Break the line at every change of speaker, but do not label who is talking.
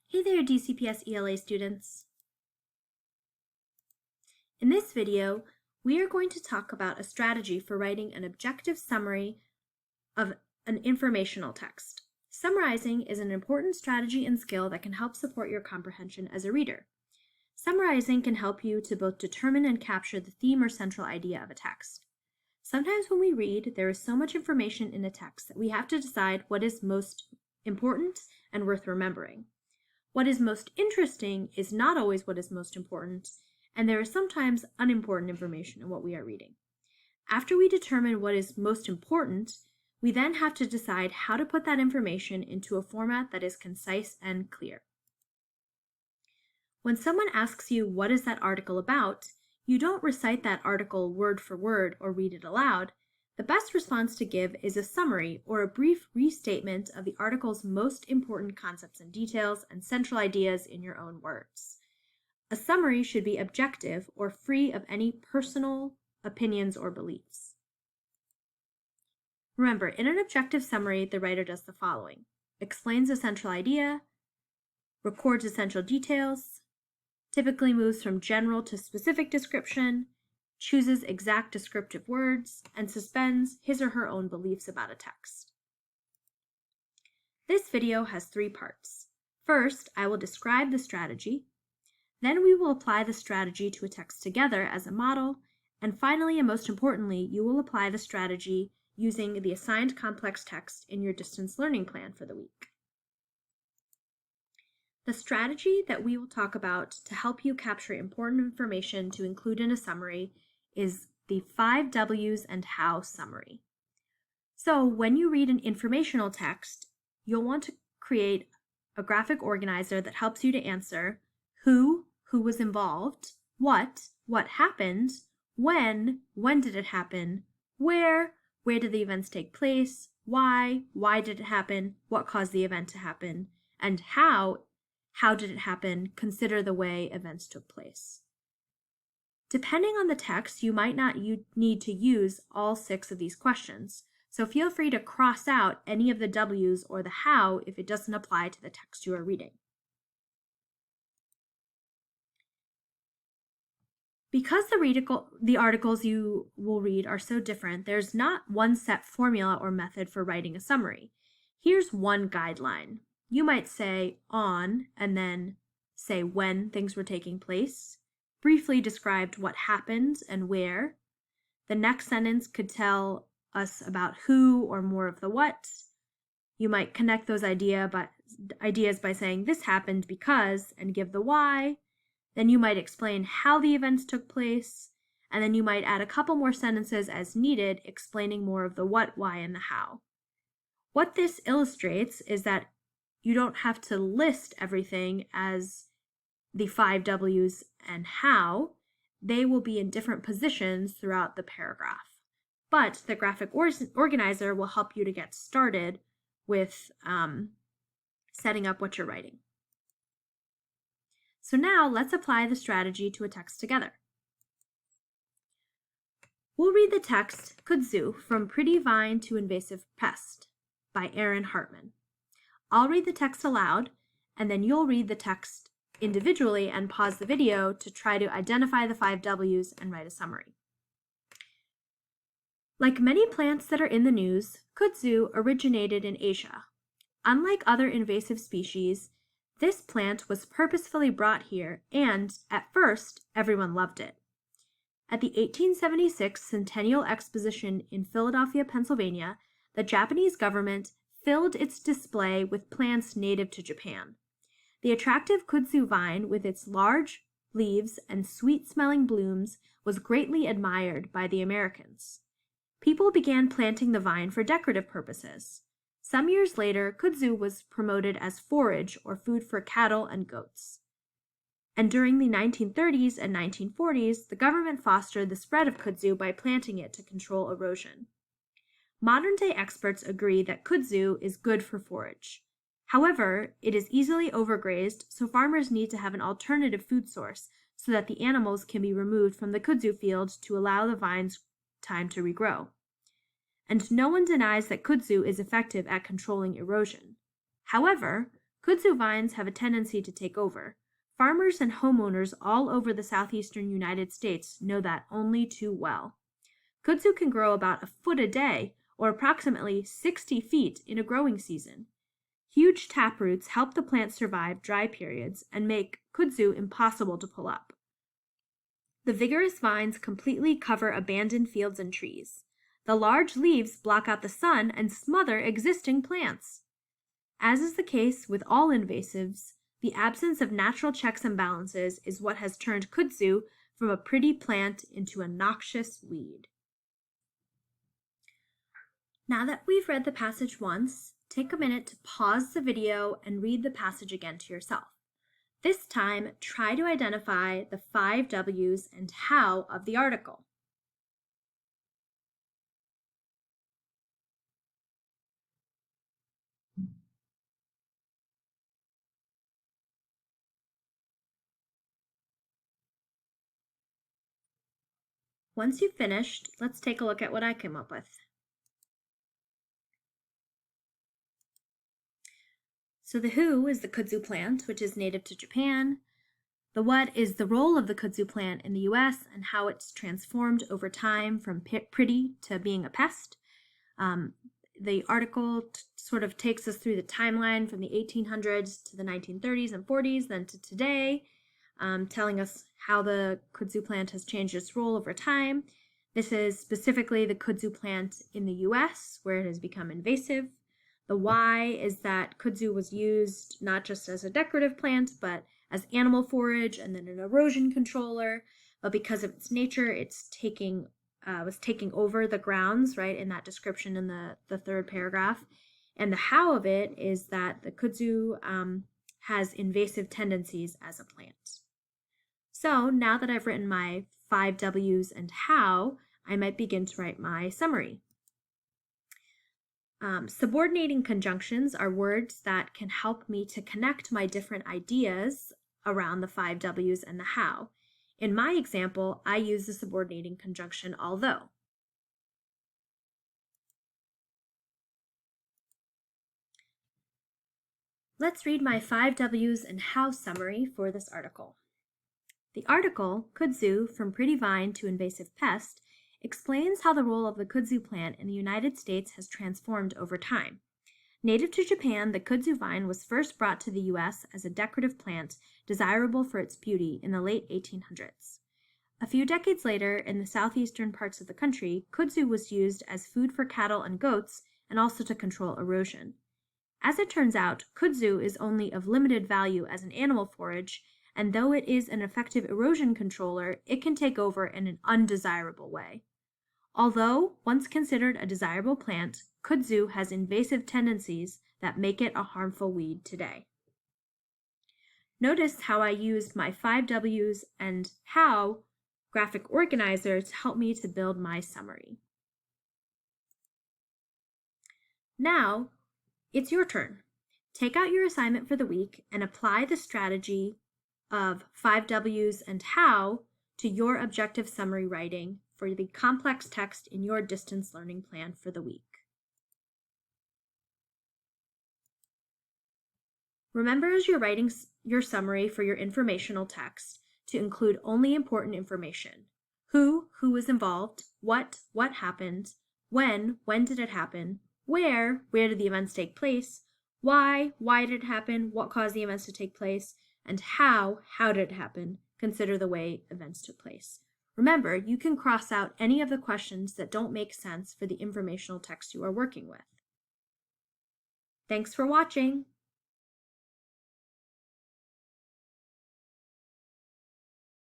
Hey there, DCPS ELA students. In this video, we are going to talk about a strategy for writing an objective summary of an informational text. Summarizing is an important strategy and skill that can help support your comprehension as a reader. Summarizing can help you to both determine and capture the theme or central idea of a text. Sometimes when we read, there is so much information in a text that we have to decide what is most important and worth remembering. What is most interesting is not always what is most important, and there is sometimes unimportant information in what we are reading. After we determine what is most important, we then have to decide how to put that information into a format that is concise and clear. When someone asks you, "What is that article about?" you don't recite that article word for word or read it aloud. The best response to give is a summary or a brief restatement of the article's most important concepts and details and central ideas in your own words. A summary should be objective or free of any personal opinions or beliefs. Remember, in an objective summary, the writer does the following: explains a central idea, records essential details, typically moves from general to specific description, chooses exact descriptive words, and suspends his or her own beliefs about a text. This video has 3 parts. First, I will describe the strategy. Then we will apply the strategy to a text together as a model. And finally, and most importantly, you will apply the strategy using the assigned complex text in your distance learning plan for the week. The strategy that we will talk about to help you capture important information to include in a summary is the 5 W's and how summary. So when you read an informational text, you'll want to create a graphic organizer that helps you to answer who was involved, what happened, when did it happen, where did the events take place, why did it happen, what caused the event to happen, and how did it happen, consider the way events took place. Depending on the text, you might not need to use all 6 of these questions, so feel free to cross out any of the W's or the how if it doesn't apply to the text you are reading. Because the articles you will read are so different, there's not one set formula or method for writing a summary. Here's one guideline. You might say on and then say when things were taking place, briefly described what happened and where. The next sentence could tell us about who or more of the what. You might connect those ideas by saying this happened because and give the why. Then you might explain how the events took place, and then you might add a couple more sentences as needed, explaining more of the what, why, and the how. What this illustrates is that you don't have to list everything as the 5 W's and how. They will be in different positions throughout the paragraph. But the graphic organizer will help you to get started with setting up what you're writing. So now let's apply the strategy to a text together. We'll read the text Kudzu, From Pretty Vine to Invasive Pest by Aaron Hartman. I'll read the text aloud, and then you'll read the text individually and pause the video to try to identify the 5 W's and write a summary. Like many plants that are in the news, Kudzu originated in Asia. Unlike other invasive species, this plant was purposefully brought here, and, at first, everyone loved it. At the 1876 Centennial Exposition in Philadelphia, Pennsylvania, the Japanese government filled its display with plants native to Japan. The attractive kudzu vine, with its large leaves and sweet-smelling blooms, was greatly admired by the Americans. People began planting the vine for decorative purposes. Some years later, kudzu was promoted as forage or food for cattle and goats. And during the 1930s and 1940s, the government fostered the spread of kudzu by planting it to control erosion. Modern-day experts agree that kudzu is good for forage. However, it is easily overgrazed, so farmers need to have an alternative food source so that the animals can be removed from the kudzu field to allow the vines time to regrow. And no one denies that kudzu is effective at controlling erosion. However, Kudzu vines have a tendency to take over. Farmers and homeowners all over the southeastern United States know that only too well. Kudzu can grow about a foot a day, or approximately 60 feet in a growing season. Huge taproots help the plant survive dry periods and make kudzu impossible to pull up. The vigorous vines completely cover abandoned fields and trees. The large leaves block out the sun and smother existing plants. As is the case with all invasives, the absence of natural checks and balances is what has turned kudzu from a pretty plant into a noxious weed. Now that we've read the passage once, take a minute to pause the video and read the passage again to yourself. This time, try to identify the 5 W's and how of the article. Once you've finished, let's take a look at what I came up with. So the who is the kudzu plant, which is native to Japan. The what is the role of the kudzu plant in the US and how it's transformed over time from pretty to being a pest. The article sort of takes us through the timeline from the 1800s to the 1930s and 40s, then to today, telling us how the kudzu plant has changed its role over time. This is specifically the kudzu plant in the US, where it has become invasive. The why is that kudzu was used not just as a decorative plant, but as animal forage and then an erosion controller. But because of its nature, it's was taking over the grounds, right, in that description in the third paragraph. And the how of it is that the kudzu has invasive tendencies as a plant. So now that I've written my 5 W's and how, I might begin to write my summary. Subordinating conjunctions are words that can help me to connect my different ideas around the 5 W's and the how. In my example, I use the subordinating conjunction although. Let's read my 5 W's and how summary for this article. The article, Kudzu, From Pretty Vine to Invasive Pest, explains how the role of the kudzu plant in the United States has transformed over time. Native to Japan, the kudzu vine was first brought to the U.S. as a decorative plant desirable for its beauty in the late 1800s. A few decades later, in the southeastern parts of the country, kudzu was used as food for cattle and goats and also to control erosion. As it turns out, kudzu is only of limited value as an animal forage, and though it is an effective erosion controller, it can take over in an undesirable way. Although once considered a desirable plant, kudzu has invasive tendencies that make it a harmful weed today. Notice how I used my 5 W's and how graphic organizer to help me to build my summary. Now, it's your turn. Take out your assignment for the week and apply the strategy of 5 W's and how to your objective summary writing for the complex text in your distance learning plan for the week. Remember as you're writing your summary for your informational text to include only important information. Who was involved, what happened, when did it happen, where did the events take place, why did it happen, what caused the events to take place, and how did it happen, consider the way events took place. Remember, you can cross out any of the questions that don't make sense for the informational text you are working with. Thanks for watching.